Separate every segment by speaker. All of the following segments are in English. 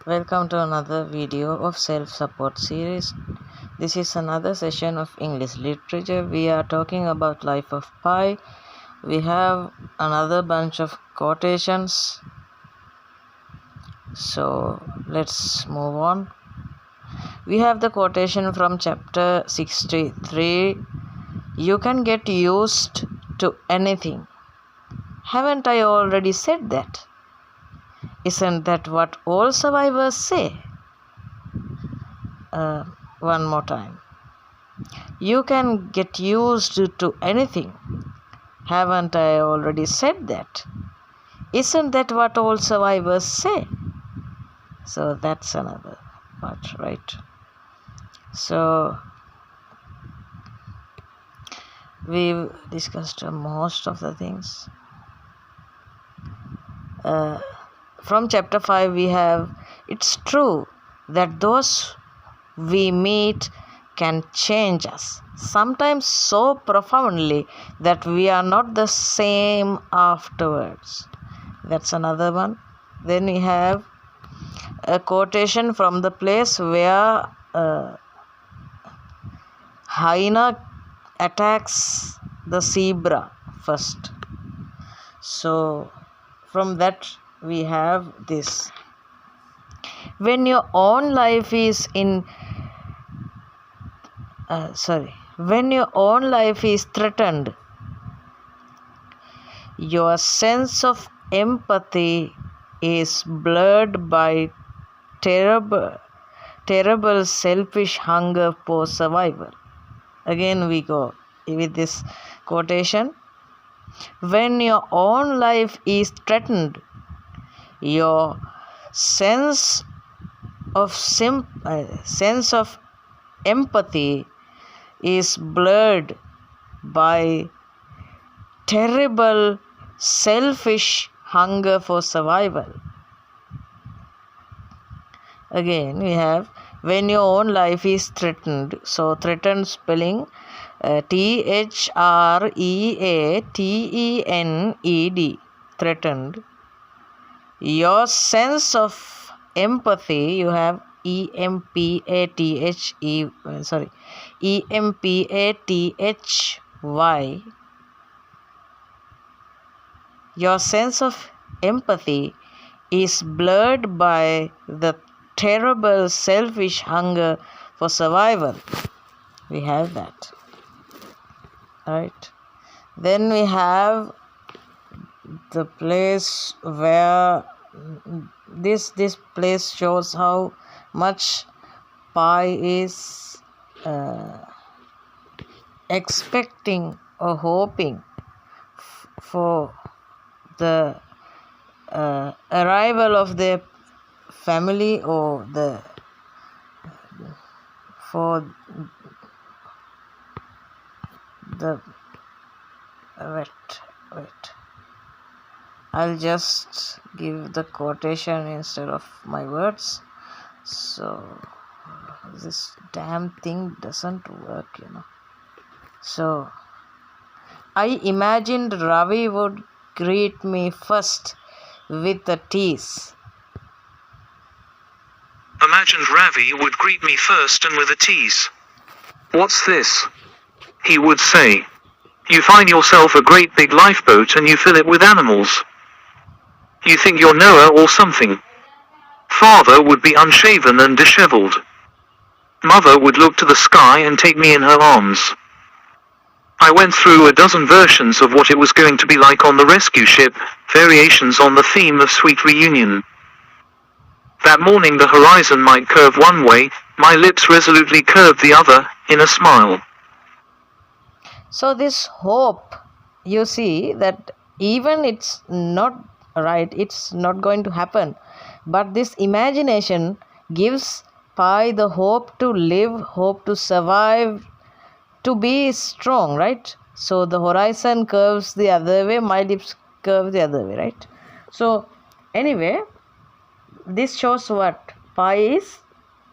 Speaker 1: Welcome to another video of self-support series. This is another session of English literature. We are talking about life of Pi. We have another bunch of quotations. So let's move on. We have the quotation from chapter 63. You can get used to anything. Haven't I already said that? Isn't that what all survivors say? One more time. You can get used to anything. Haven't I already said that? Isn't that what all survivors say? So that's another part, right? So we've discussed most of the things. From chapter 5 we have, it's true that those we meet can change us, sometimes so profoundly that we are not the same afterwards. That's another one. Then we have a quotation from the place where hyena attacks the zebra first. So from that we have this: when your own life is when your own life is threatened, your sense of empathy is blurred by terrible selfish hunger for survival. Again we go with this quotation: when your own life is threatened, your sense of empathy is blurred by terrible selfish hunger for survival. Again we have, when your own life is threatened. So threatened spelling THREATENED, threatened. Your sense of empathy, you have EMPATHY. Your sense of empathy is blurred by the terrible selfish hunger for survival. We have that, right? Then we have the place where this place shows how much Pi is expecting or hoping for the arrival of their family, or for the wait I'll just give the quotation instead of my words. So this damn thing doesn't work, So I imagined Ravi would greet me first with a tease.
Speaker 2: Imagined Ravi would greet me first and with a tease. What's this? He would say. You find yourself a great big lifeboat and you fill it with animals. You think you're Noah or something. Father would be unshaven and disheveled. Mother would look to the sky and take me in her arms. I went through a dozen versions of what it was going to be like on the rescue ship, variations on the theme of sweet reunion. That morning the horizon might curve one way, my lips resolutely curved the other, in a smile.
Speaker 1: So this hope, you see that even it's not right, it's not going to happen, but this imagination gives Pi the hope to live, hope to survive, to be strong, right? So the horizon curves the other way, my lips curve the other way, right? So anyway, this shows what Pi is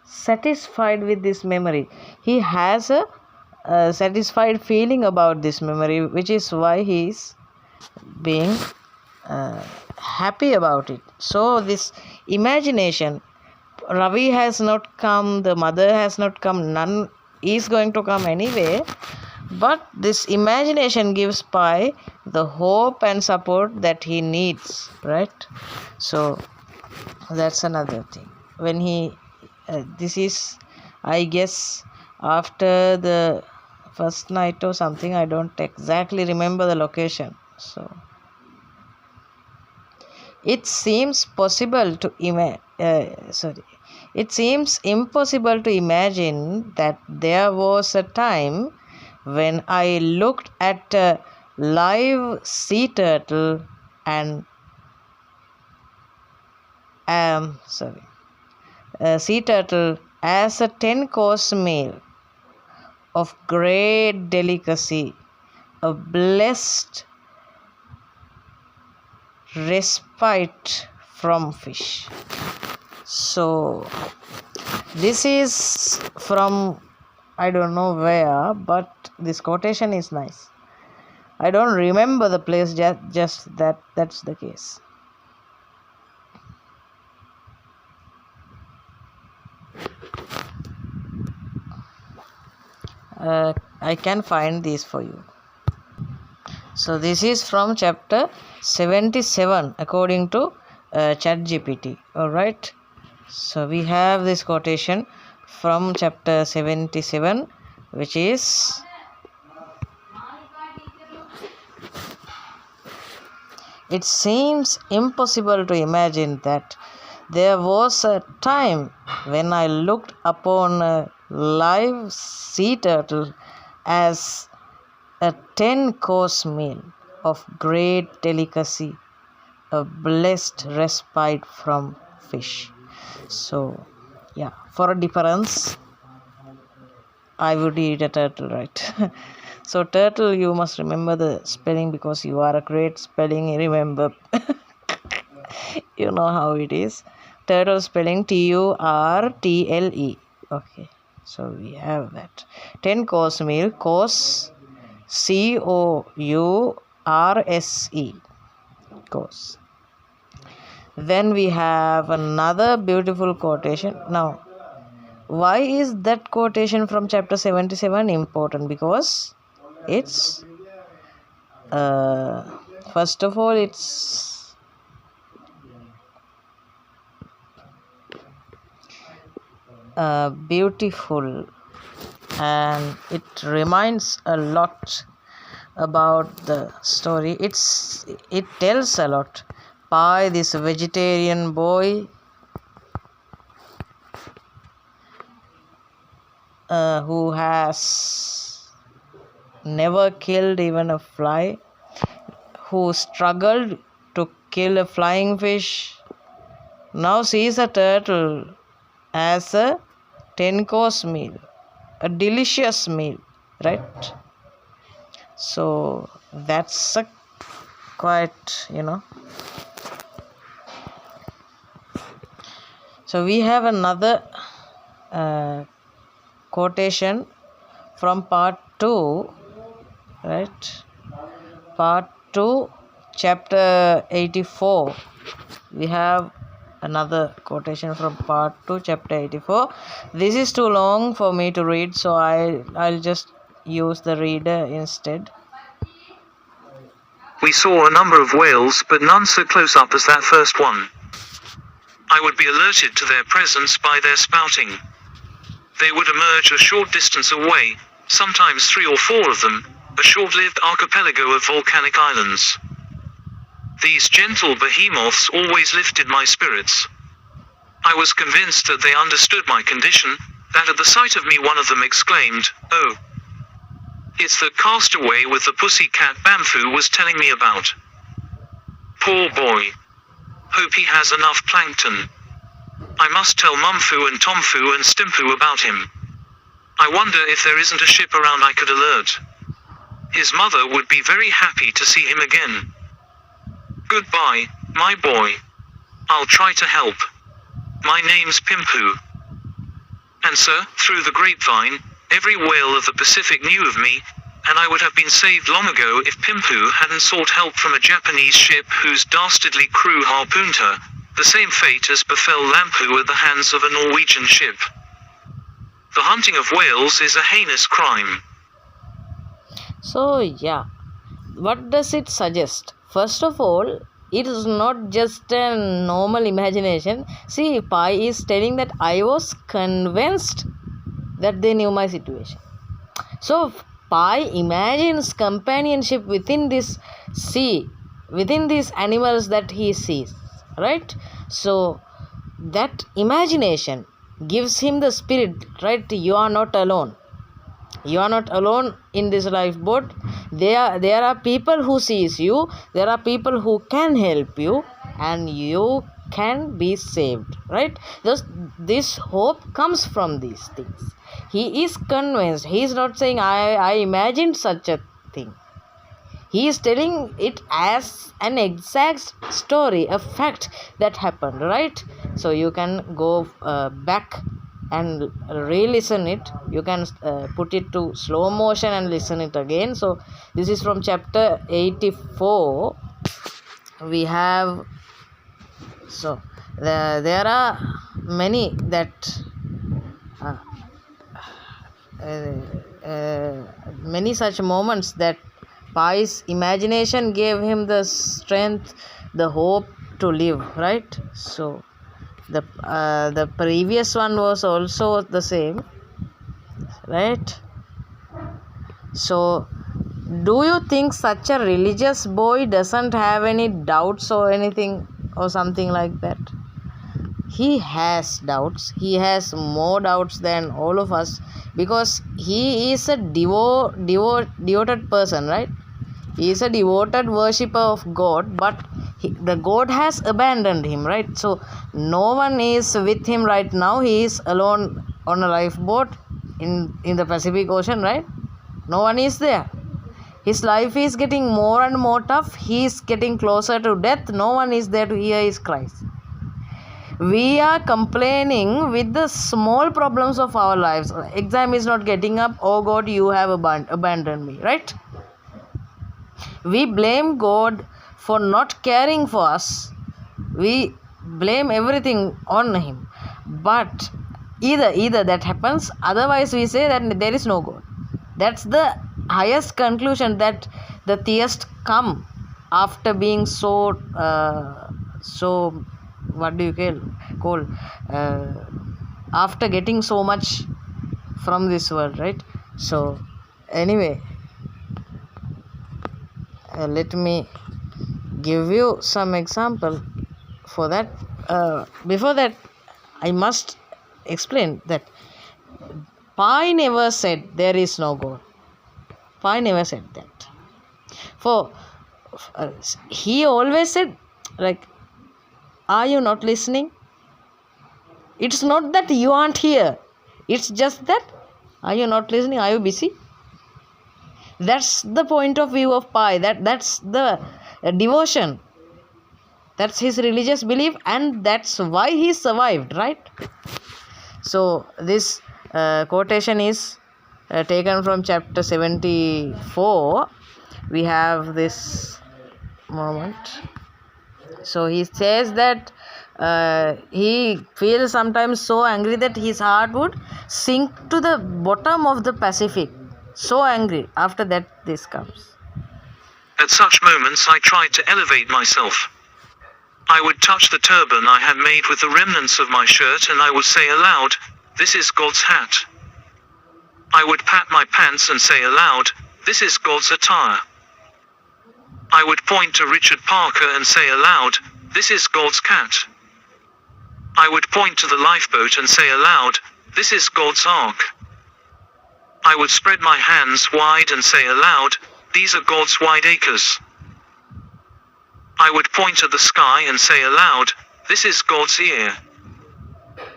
Speaker 1: satisfied with this memory. He has a satisfied feeling about this memory, which is why he is being happy about it. So this imagination Ravi has not come, the mother has not come, none is going to come anyway. But this imagination gives Pi the hope and support that he needs, right? So that's another thing. When this is, I guess, after the first night or something, I don't exactly remember the location. So it seems possible to it seems impossible to imagine that there was a time when I looked at a live sea turtle and a sea turtle as a 10-course meal of great delicacy, a blessed respite from fish. So this is from, I don't know where, but this quotation is nice. I don't remember the place, just that's the case. I can find these for you. So this is from chapter 77 according to ChatGPT. Alright. So we have this quotation from chapter 77, which is, it seems impossible to imagine that there was a time when I looked upon a live sea turtle as a 10-course meal of great delicacy, a blessed respite from fish. So, yeah, for a difference, I would eat a turtle, right? So, turtle, you must remember the spelling because you are a great spelling remember. You know how it is. Turtle spelling Turtle. Okay, so we have that. 10-course meal, course Course. Course. Then we have another beautiful quotation. Now, why is that quotation from chapter 77 important? Because it's, first of all, it's beautiful, and it reminds a lot about the story. It tells a lot. Pi, this vegetarian boy, who has never killed even a fly, who struggled to kill a flying fish, now sees a turtle as a 10-course meal, a delicious meal, right? So that's a quite, So we have another quotation from part 2, right? Part 2, chapter 84. We have another quotation from part 2, chapter 84. This is too long for me to read, so I'll just use the reader instead.
Speaker 2: We saw a number of whales, but none so close up as that first one. I would be alerted to their presence by their spouting. They would emerge a short distance away, sometimes 3 or 4 of them, a short-lived archipelago of volcanic islands. These gentle behemoths always lifted my spirits. I was convinced that they understood my condition, that at the sight of me one of them exclaimed, "Oh, it's the castaway with the pussycat Bamfu was telling me about. Poor boy. Hope he has enough plankton. I must tell Mumfu and Tomfu and Stimfu about him. I wonder if there isn't a ship around I could alert. His mother would be very happy to see him again. Goodbye, my boy. I'll try to help. My name's Pimpu." And sir, through the grapevine, every whale of the Pacific knew of me, and I would have been saved long ago if Pimpu hadn't sought help from a Japanese ship whose dastardly crew harpooned her, The same fate as befell Lampu at the hands of a Norwegian ship. The hunting of whales is a heinous crime.
Speaker 1: So, yeah, what does it suggest? First of all, it is not just a normal imagination. See, Pi is telling that I was convinced that they knew my situation. So, Pi imagines companionship within this sea, within these animals that he sees, right? So, that imagination gives him the spirit, right? You are not alone. You are not alone in this lifeboat. There are people who sees you. There are people who can help you, and you can be saved, right? Just this hope comes from these things. He is convinced. He is not saying I imagined such a thing. He is telling it as an exact story, a fact that happened, right? So you can go back and re-listen it. You can put it to slow motion and listen it again. So this is from chapter 84. We have, so there are many that many such moments that Pi's imagination gave him the strength, the hope to live, right? So the previous one was also the same, right? So do you think such a religious boy doesn't have any doubts or anything or something like that? He has doubts. He has more doubts than all of us, because he is a devoted person, right? He is a devoted worshipper of God, but the God has abandoned him, right? So no one is with him right now. He is alone on a lifeboat in the Pacific Ocean, right? No one is there. His life is getting more and more tough. He is getting closer to death. No one is there to hear his cries. We are complaining with the small problems of our lives. Exam is not getting up. Oh God, you have abandoned me, right? We blame God for not caring for us. We blame everything on him. But either that happens, otherwise we say that there is no God. That's the highest conclusion that the theists come after being so what do you call after getting so much from this world, right? So anyway, let me give you some example for that. Before that, I must explain that Pi never said there is no God. Pi never said that. For he always said, like, are you not listening? It's not that you aren't here. It's just that, are you not listening? Are you busy? That's the point of view of Pi. That's the devotion. That's his religious belief, and that's why he survived, right? So this quotation is taken from chapter 74. We have this moment. So he says that he feels sometimes so angry that his heart would sink to the bottom of the Pacific. So angry. After that, this comes.
Speaker 2: At such moments I tried to elevate myself. I would touch the turban I had made with the remnants of my shirt, and I would say aloud, "This is God's hat." I would pat my pants and say aloud, "This is God's attire." I would point to Richard Parker and say aloud, "This is God's cat." I would point to the lifeboat and say aloud, "This is God's ark." I would spread my hands wide and say aloud, "These are God's wide acres." I would point at the sky and say aloud, "This is God's ear."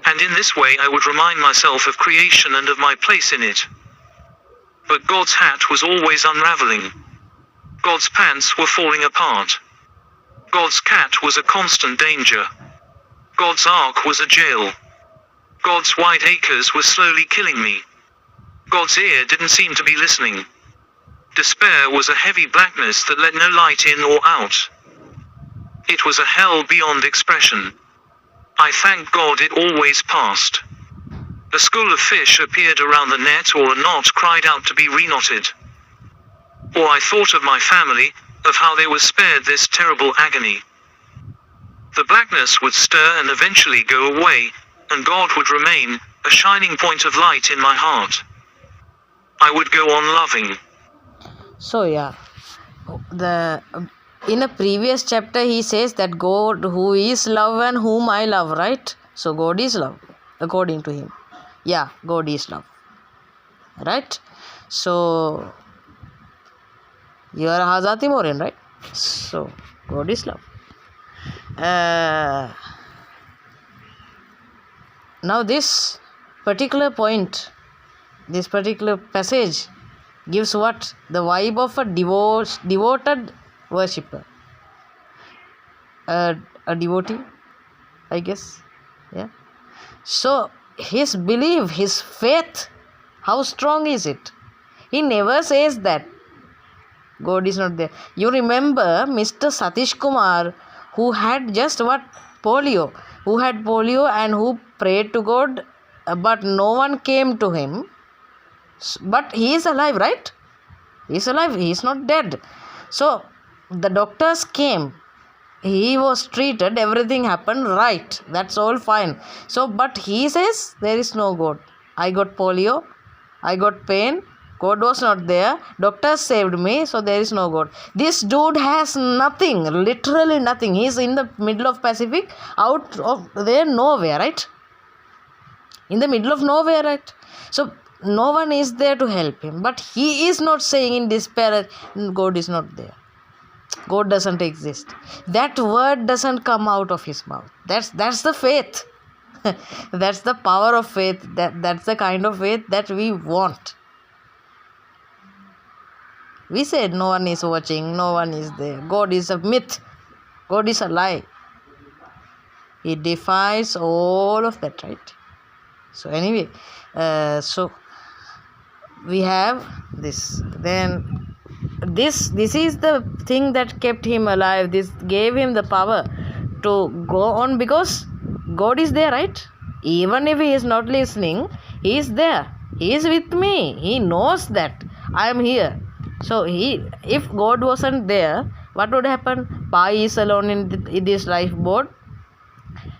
Speaker 2: And in this way I would remind myself of creation and of my place in it. But God's hat was always unraveling. God's pants were falling apart. God's cat was a constant danger. God's ark was a jail. God's wide acres were slowly killing me. God's ear didn't seem to be listening. Despair was a heavy blackness that let no light in or out. It was a hell beyond expression. I thank God it always passed. A school of fish appeared around the net, or a knot cried out to be reknotted. Or I thought of my family, of how they were spared this terrible agony. The blackness would stir and eventually go away, and God would remain, a shining point of light in my heart. I would go on loving.
Speaker 1: So yeah, in a previous chapter he says that God who is love and whom I love, right? So God is love according to him. Yeah, God is love, right? So you are Hazati Morin, right? So God is love. Now this particular point, this particular passage gives what? The vibe of a devoted worshipper. A devotee, I guess. Yeah. So his belief, his faith, how strong is it? He never says that God is not there. You remember Mr. Satish Kumar, who had just what? Polio. Who had polio and who prayed to God, but no one came to him. But he is alive, right? He is alive. He is not dead. So the doctors came. He was treated. Everything happened right. That's all fine. So, but he says there is no God. I got polio. I got pain. God was not there. Doctors saved me. So there is no God. This dude has nothing. Literally nothing. He is in the middle of Pacific. Out of there, nowhere, right? In the middle of nowhere, right? So no one is there to help him. But he is not saying in despair, God is not there. God doesn't exist. That word doesn't come out of his mouth. That's the faith. That's the power of faith. That's the kind of faith that we want. We said no one is watching, no one is there. God is a myth. God is a lie. He defies all of that, right? So anyway, so we have this. Then this is the thing that kept him alive. This gave him the power to go on, because God is there, right? Even if he is not listening, he is there. He is with me. He knows that I am here. So if God wasn't there, what would happen? Pai is alone in this lifeboat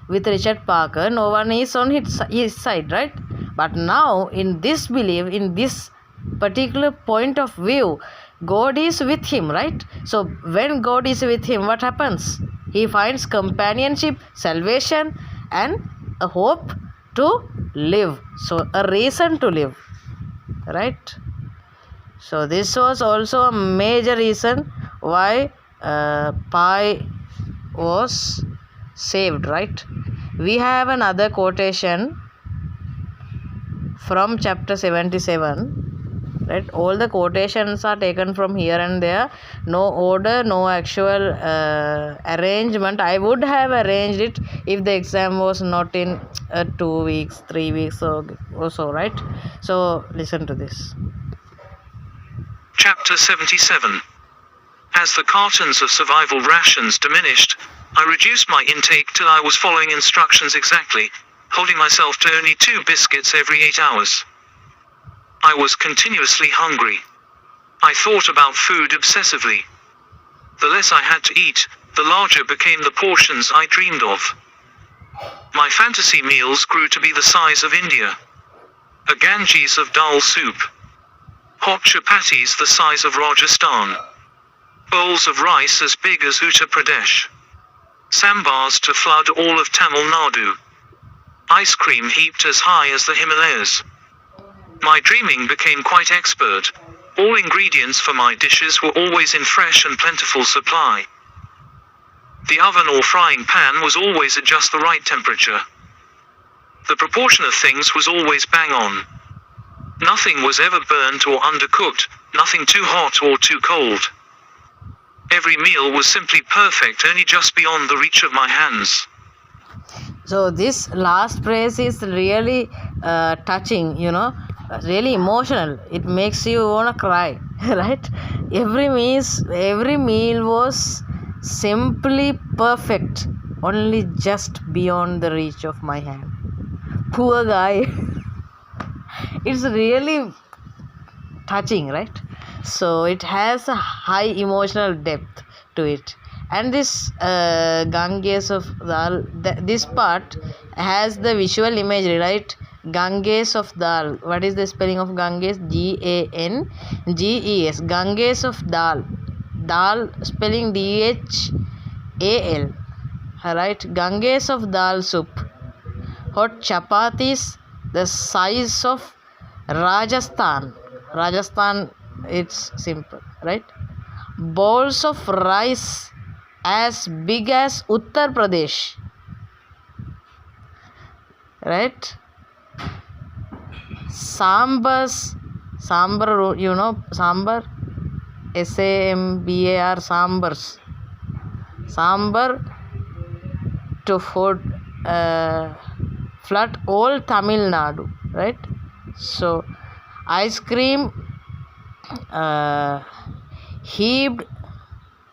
Speaker 1: with Richard Parker. No one is on his side, right? But now in this belief, in this particular point of view, God is with him, right? So when God is with him, what happens? He finds companionship, salvation, and a hope to live. So a reason to live, right? So this was also a major reason why Pai was saved, right? We have another quotation from chapter 77, right? All the quotations are taken from here and there. No order, no actual arrangement. I would have arranged it if the exam was not in 2 weeks, 3 weeks or so, right? So listen to this.
Speaker 2: Chapter 77. As the cartons of survival rations diminished, I reduced my intake till I was following instructions exactly, holding myself to only 2 biscuits every 8 hours. I was continuously hungry. I thought about food obsessively. The less I had to eat, the larger became the portions I dreamed of. My fantasy meals grew to be the size of India. A Ganges of dal soup. Hot chapatis the size of Rajasthan. Bowls of rice as big as Uttar Pradesh. Sambars to flood all of Tamil Nadu. Ice cream heaped as high as the Himalayas. My dreaming became quite expert. All ingredients for my dishes were always in fresh and plentiful supply. The oven or frying pan was always at just the right temperature. The proportion of things was always bang on. Nothing was ever burnt or undercooked, nothing too hot or too cold. Every meal was simply perfect, only just beyond the reach of my hands.
Speaker 1: So this last phrase is really touching, really emotional. It makes you want to cry, right? Every meal was simply perfect. only just beyond the reach of my hand. Poor guy. It's really touching, right? So it has a high emotional depth to it. And this Ganges of Dal, this part has the visual imagery, right? Ganges of Dal. What is the spelling of Ganges? Ganges. Ganges of Dal. Dal spelling Dhal. Right? Ganges of Dal soup. Hot chapatis the size of Rajasthan. Rajasthan, it's simple, right? Bowls of rice as big as Uttar Pradesh, right? Sambar, you know, sambar, SAMBAR, sambars. Sambar to food, flood all Tamil Nadu, right? So, ice cream heaved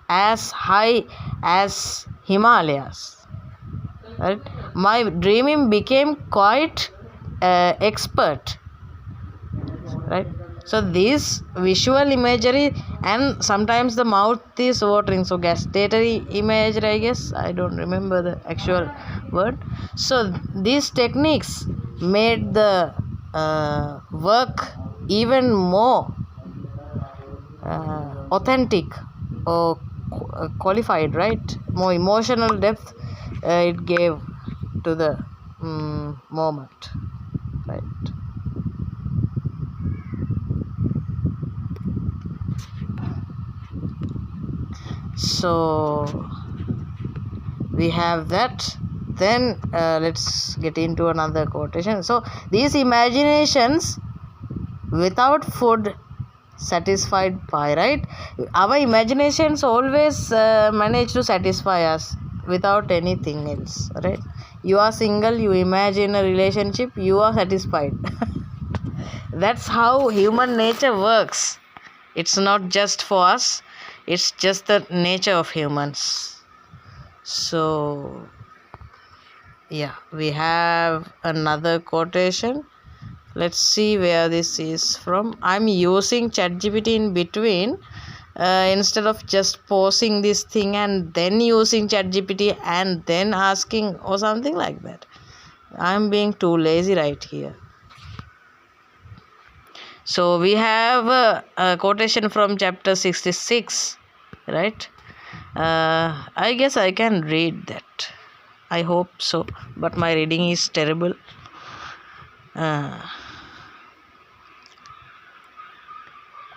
Speaker 1: as high as Himalayas, right? My dreaming became quite expert, right? So this visual imagery, and sometimes the mouth is watering, so gustatory imagery, I guess, I don't remember the actual word. So these techniques made the work even more authentic or qualified, right? More emotional depth it gave to the moment, right? So we have that. Then let's get into another quotation. So these imaginations without food satisfied pie, right? Our imaginations always manage to satisfy us without anything else, right? You are single, you imagine a relationship, you are satisfied. That's how human nature works. It's not just for us, it's just the nature of humans. So yeah, we have another quotation. Let's see where this is from. I'm using ChatGPT in between instead of just pausing this thing and then using ChatGPT and then asking or something like that. I'm being too lazy right here. So we have a quotation from chapter 66, right? I guess I can read that. I hope so, but my reading is terrible.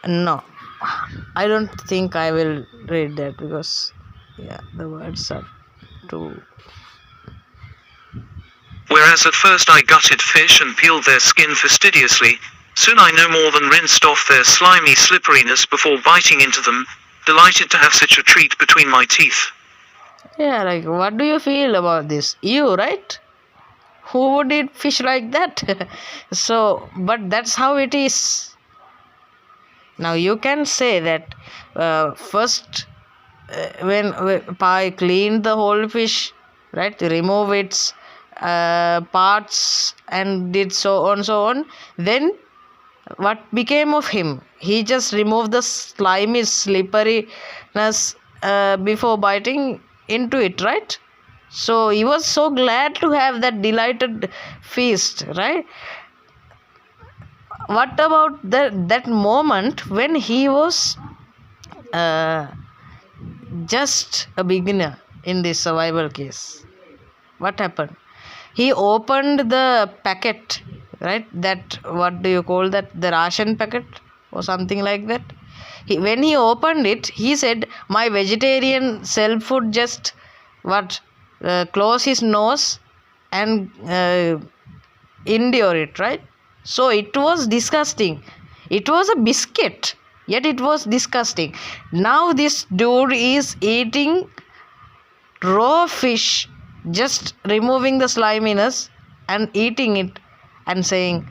Speaker 1: No, I don't think I will read that because the words are too.
Speaker 2: Whereas at first I gutted fish and peeled their skin fastidiously, soon I no more than rinsed off their slimy slipperiness before biting into them, delighted to have such a treat between my teeth.
Speaker 1: Yeah, like what do you feel about this? You, right? Who would eat fish like that? So, but that's how it is. Now you can say that first when Pai cleaned the whole fish, right, remove its parts and did so on, then what became of him? He just removed the slimy slipperiness before biting into it, right? So he was so glad to have that delighted feast, right? What about that moment when he was just a beginner in this survival case? What happened? He opened the packet, right? That, what do you call that? The ration packet or something like that. When he opened it, he said, my vegetarian self would just close his nose and endure it, right? So it was disgusting. It was a biscuit, yet it was disgusting. Now this dude is eating raw fish, just removing the sliminess and eating it and saying,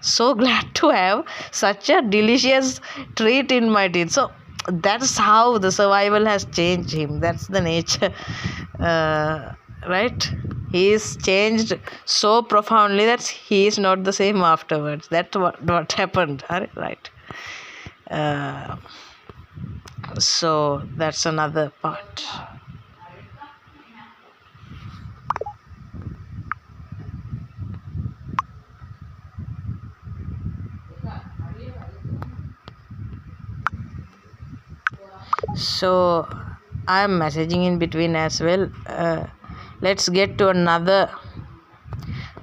Speaker 1: so glad to have such a delicious treat in my teeth. So that's how the survival has changed him. That's the nature right? He is changed so profoundly that he is not the same afterwards. That's what happened, right? So that's another part. So I'm messaging in between as well. Let's get to another.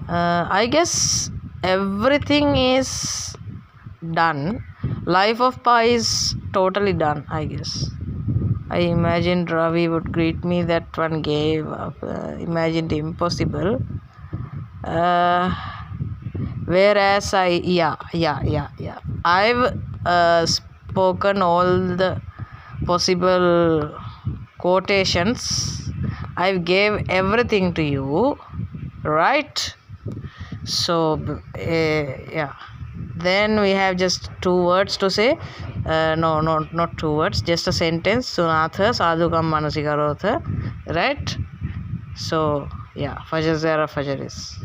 Speaker 1: I guess everything is done. Life of Pi is totally done, I guess. I imagined Ravi would greet me. That one gave up. Imagined impossible. Whereas I've spoken all the possible quotations. I gave everything to you, right? So then we have just 2 words to say. No, not 2 words, just a sentence. Sunatha sadhukam manasikarotha, right? So yeah, Fajr Zara Fajr is.